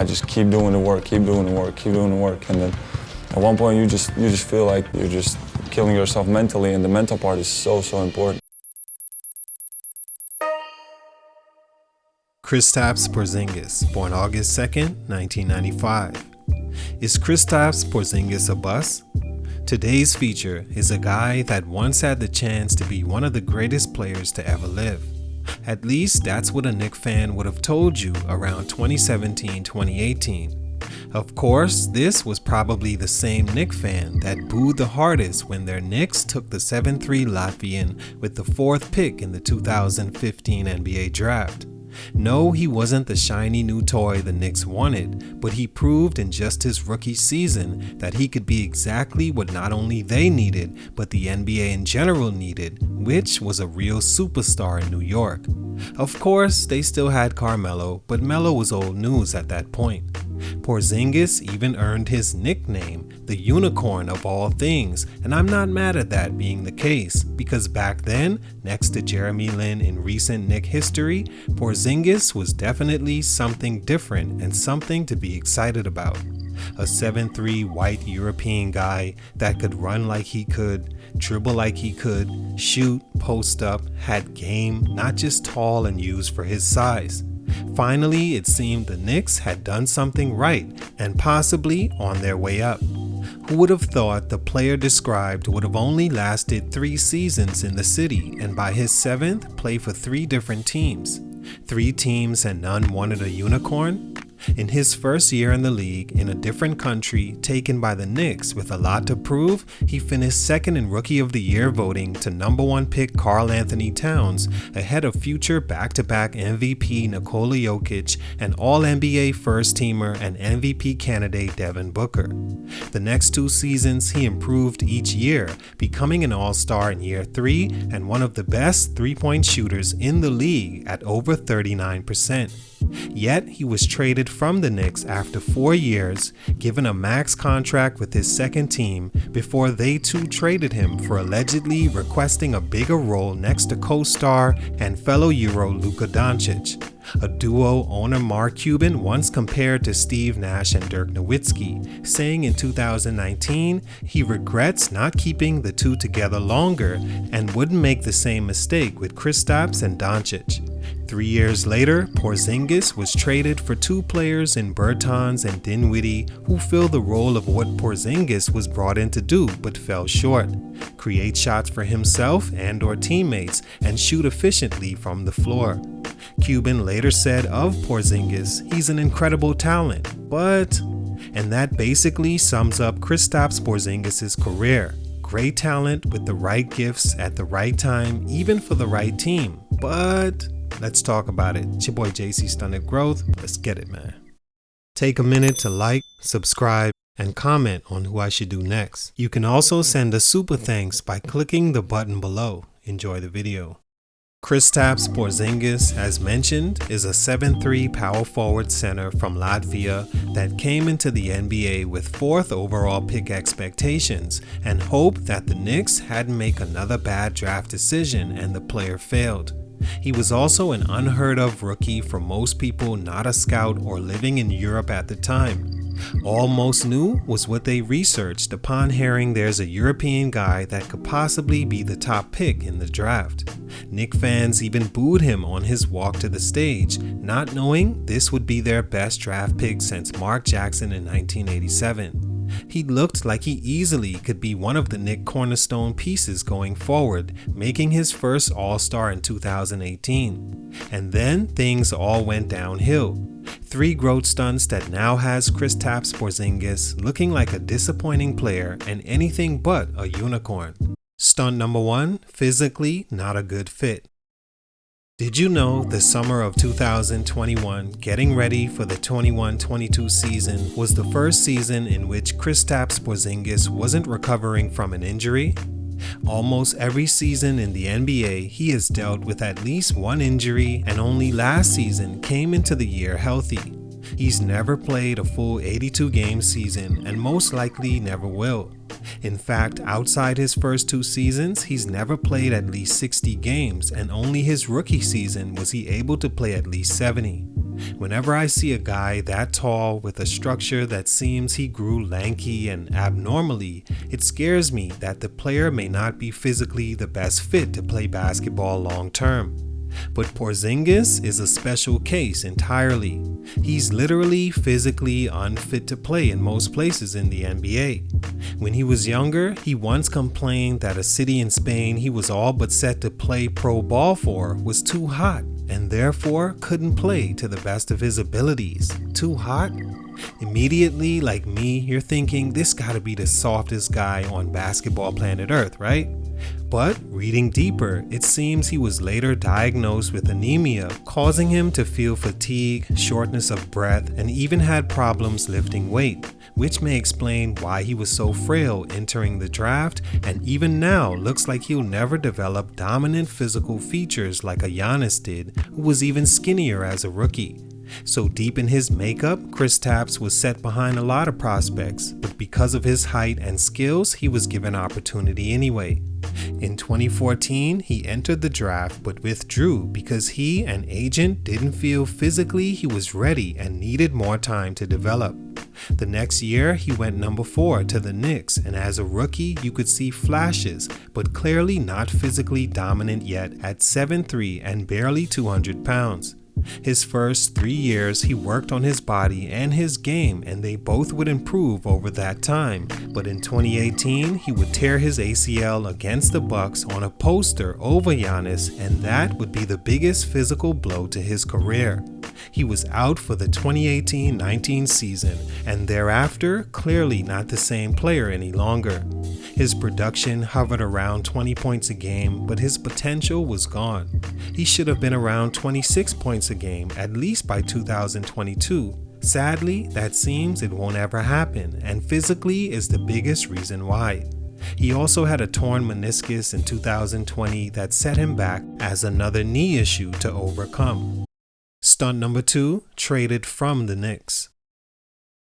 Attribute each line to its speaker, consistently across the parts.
Speaker 1: I just keep doing the work, keep doing the work, keep doing the work, and then at one point you just feel like you're just killing yourself mentally, and the mental part is so important.
Speaker 2: Kristaps Porzingis, born August 2nd, 1995. Is Kristaps Porzingis a bust? Today's feature is a guy that once had the chance to be one of the greatest players to ever live. At least that's what a Knicks fan would have told you around 2017-2018. Of course, this was probably the same Knicks fan that booed the hardest when their Knicks took the 7-3 Latvian with the 4th pick in the 2015 NBA draft. No, he wasn't the shiny new toy the Knicks wanted, but he proved in just his rookie season that he could be exactly what not only they needed, but the NBA in general needed, which was a real superstar in New York. Of course, they still had Carmelo, but Melo was old news at that point. Porzingis even earned his nickname, the unicorn of all things, and I'm not mad at that being the case, because back then, next to Jeremy Lin in recent Knicks history, Porzingis was definitely something different and something to be excited about. A 7'3" white European guy that could run like he could, dribble like he could, shoot, post up, had game, not just tall and used for his size. Finally, it seemed the Knicks had done something right and possibly on their way up. Who would have thought the player described would have only lasted 3 seasons in the city and by his 7th play for 3 different teams? 3 teams and none wanted a unicorn? In his first year in the league, in a different country, taken by the Knicks with a lot to prove, he finished 2nd in Rookie of the Year voting to #1 pick Karl-Anthony Towns, ahead of future back-to-back MVP Nikola Jokic and All-NBA first-teamer and MVP candidate Devin Booker. The next 2 seasons, he improved each year, becoming an All-Star in year 3 and one of the best three-point shooters in the league at over 39%. Yet, he was traded from the Knicks after 4 years, given a max contract with his 2nd team before they too traded him for allegedly requesting a bigger role next to co-star and fellow Euro Luka Doncic. A duo owner Mark Cuban once compared to Steve Nash and Dirk Nowitzki, saying in 2019 he regrets not keeping the two together longer and wouldn't make the same mistake with Kristaps and Doncic. 3 years later, Porzingis was traded for 2 players in Bertans and Dinwiddie who fill the role of what Porzingis was brought in to do but fell short: create shots for himself and or teammates and shoot efficiently from the floor. Cuban later said of Porzingis, he's an incredible talent, and that basically sums up Kristaps Porzingis' career. Great talent with the right gifts at the right time, even for the right team, but let's talk about it. It's your boy JC Stunted Growth. Let's get it, man. Take a minute to like, subscribe, and comment on who I should do next. You can also send a super thanks by clicking the button below. Enjoy the video. Kristaps Porzingis, as mentioned, is a 7'3" power forward center from Latvia that came into the NBA with 4th overall pick expectations and hoped that the Knicks hadn't make another bad draft decision and the player failed. He was also an unheard of rookie for most people not a scout or living in Europe at the time. All most knew was what they researched upon hearing there's a European guy that could possibly be the top pick in the draft. Knicks fans even booed him on his walk to the stage, not knowing this would be their best draft pick since Mark Jackson in 1987. He looked like he easily could be one of the Knicks cornerstone pieces going forward, making his first All-Star in 2018. And then things all went downhill. 3 growth stunts that now has Kristaps Porzingis looking like a disappointing player and anything but a unicorn. Stunt number 1, physically not a good fit. Did you know the summer of 2021, getting ready for the 21-22 season, was the first season in which Kristaps Porzingis wasn't recovering from an injury? Almost every season in the NBA, he has dealt with at least one injury, and only last season came into the year healthy. He's never played a full 82-game season and most likely never will. In fact, outside his first 2 seasons, he's never played at least 60 games, and only his rookie season was he able to play at least 70. Whenever I see a guy that tall with a structure that seems he grew lanky and abnormally, it scares me that the player may not be physically the best fit to play basketball long term. But Porzingis is a special case entirely. He's literally physically unfit to play in most places in the NBA. When he was younger, he once complained that a city in Spain he was all but set to play pro ball for was too hot and therefore couldn't play to the best of his abilities. Too hot? Immediately, like me, you're thinking this gotta be the softest guy on basketball planet Earth, right? But reading deeper, it seems he was later diagnosed with anemia, causing him to feel fatigue, shortness of breath, and even had problems lifting weight, which may explain why he was so frail entering the draft, and even now looks like he'll never develop dominant physical features like a Giannis did, who was even skinnier as a rookie. So deep in his makeup, Kristaps was set behind a lot of prospects, but because of his height and skills, he was given opportunity anyway. In 2014, he entered the draft but withdrew because he and agent didn't feel physically he was ready and needed more time to develop. The next year, he went number 4 to the Knicks, and as a rookie, you could see flashes, but clearly not physically dominant yet at 7'3" and barely 200 pounds. His first 3 years, he worked on his body and his game, and they both would improve over that time. But in 2018, he would tear his ACL against the Bucks on a poster over Giannis, and that would be the biggest physical blow to his career. He was out for the 2018-19 season, and thereafter, clearly not the same player any longer. His production hovered around 20 points a game, but his potential was gone. He should have been around 26 points a game, at least by 2022. Sadly, that seems it won't ever happen, and physically is the biggest reason why. He also had a torn meniscus in 2020 that set him back as another knee issue to overcome. Stunt number 2, traded from the Knicks.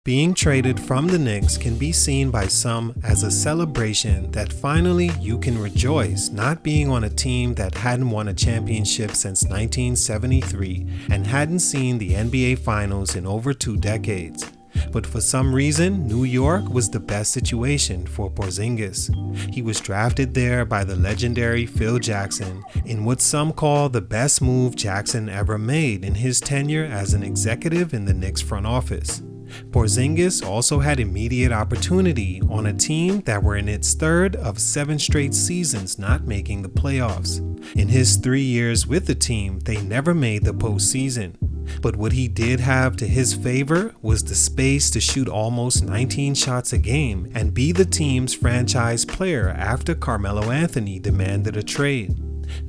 Speaker 2: Being traded from the Knicks can be seen by some as a celebration that finally you can rejoice not being on a team that hadn't won a championship since 1973 and hadn't seen the NBA Finals in over 2 decades. But for some reason, New York was the best situation for Porzingis. He was drafted there by the legendary Phil Jackson in what some call the best move Jackson ever made in his tenure as an executive in the Knicks front office. Porzingis also had immediate opportunity on a team that were in its 3rd of 7 straight seasons not making the playoffs. In his 3 years with the team, they never made the postseason. But what he did have to his favor was the space to shoot almost 19 shots a game and be the team's franchise player after Carmelo Anthony demanded a trade.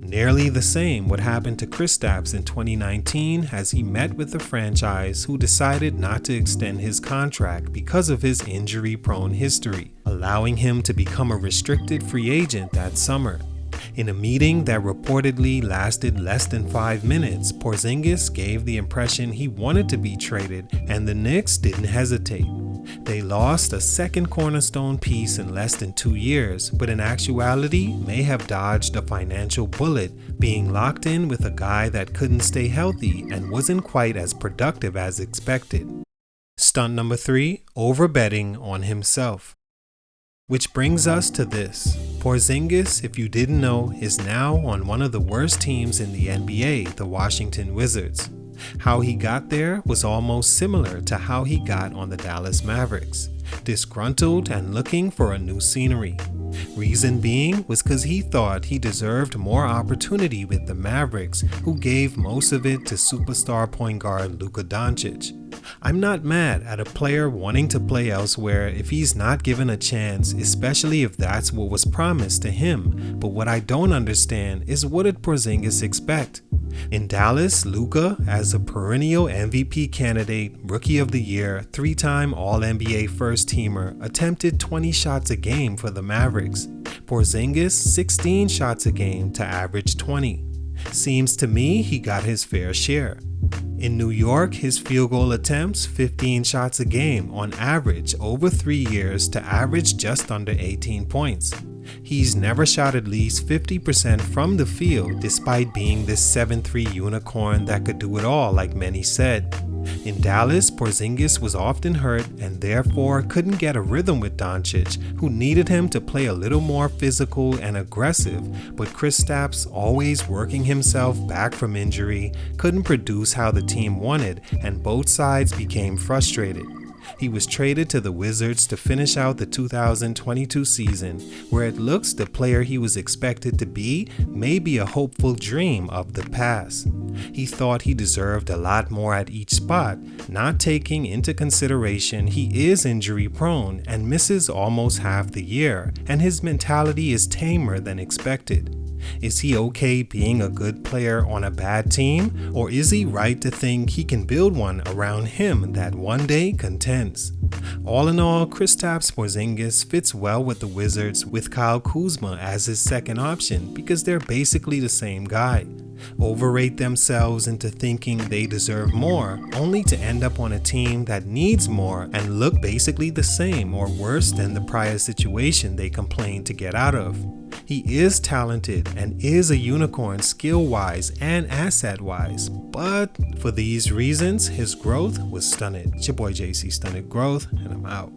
Speaker 2: Nearly the same would happen to Kristaps in 2019 as he met with the franchise who decided not to extend his contract because of his injury-prone history, allowing him to become a restricted free agent that summer. In a meeting that reportedly lasted less than 5 minutes, Porzingis gave the impression he wanted to be traded, and the Knicks didn't hesitate. They lost a second cornerstone piece in less than 2 years, but in actuality may have dodged a financial bullet, being locked in with a guy that couldn't stay healthy and wasn't quite as productive as expected. Stunt number 3, overbetting on himself. Which brings us to this. Porzingis, if you didn't know, is now on one of the worst teams in the NBA, the Washington Wizards. How he got there was almost similar to how he got on the Dallas Mavericks, disgruntled and looking for a new scenery. Reason being was because he thought he deserved more opportunity with the Mavericks, who gave most of it to superstar point guard Luka Doncic. I'm not mad at a player wanting to play elsewhere if he's not given a chance, especially if that's what was promised to him, but what I don't understand is what did Porzingis expect? In Dallas, Luka, as a perennial MVP candidate, Rookie of the Year, 3-time All-NBA first-teamer, attempted 20 shots a game for the Mavericks. Porzingis, 16 shots a game to average 20. Seems to me he got his fair share. In New York, his field goal attempts 15 shots a game on average over 3 years to average just under 18 points. He's never shot at least 50% from the field despite being this 7'3" unicorn that could do it all, like many said. In Dallas, Porzingis was often hurt and therefore couldn't get a rhythm with Doncic, who needed him to play a little more physical and aggressive, but Kristaps, always working himself back from injury, couldn't produce how the team wanted, and both sides became frustrated. He was traded to the Wizards to finish out the 2022 season, where it looks the player he was expected to be may be a hopeful dream of the past. He thought he deserved a lot more at each spot, not taking into consideration he is injury prone and misses almost half the year, and his mentality is tamer than expected. Is he okay being a good player on a bad team, or is he right to think he can build one around him that one day contends? All in all, Kristaps Porzingis fits well with the Wizards, with Kyle Kuzma as his second option because they're basically the same guy. Overrate themselves into thinking they deserve more, only to end up on a team that needs more and look basically the same or worse than the prior situation they complained to get out of. He is talented and is a unicorn skill-wise and asset-wise, but for these reasons, his growth was stunted. It's your boy JC, Stunted Growth, and I'm out.